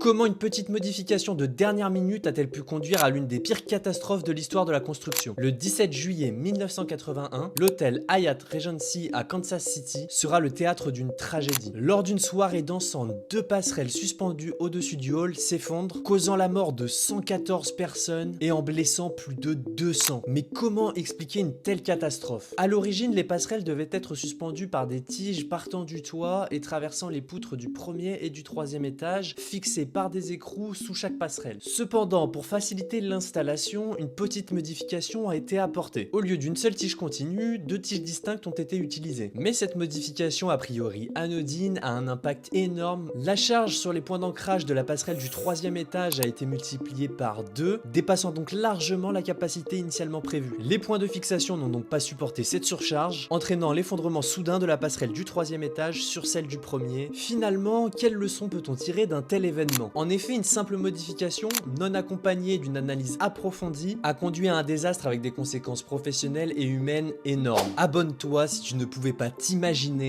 Comment une petite modification de dernière minute a-t-elle pu conduire à l'une des pires catastrophes de l'histoire de la construction? Le 17 juillet 1981, l'hôtel Hyatt Regency à Kansas City sera le théâtre d'une tragédie. Lors d'une soirée dansante, deux passerelles suspendues au-dessus du hall s'effondrent, causant la mort de 114 personnes et en blessant plus de 200. Mais comment expliquer une telle catastrophe? À l'origine, les passerelles devaient être suspendues par des tiges partant du toit et traversant les poutres du premier et du troisième étage, fixées par des écrous sous chaque passerelle. Cependant, pour faciliter l'installation, une petite modification a été apportée. Au lieu d'une seule tige continue, deux tiges distinctes ont été utilisées. Mais cette modification a priori anodine a un impact énorme. La charge sur les points d'ancrage de la passerelle du troisième étage a été multipliée par 2, dépassant donc largement la capacité initialement prévue. Les points de fixation n'ont donc pas supporté cette surcharge, entraînant l'effondrement soudain de la passerelle du troisième étage sur celle du premier. Finalement, quelle leçon peut-on tirer d'un tel événement? En effet, une simple modification, non accompagnée d'une analyse approfondie, a conduit à un désastre avec des conséquences professionnelles et humaines énormes. Abonne-toi si tu ne pouvais pas t'imaginer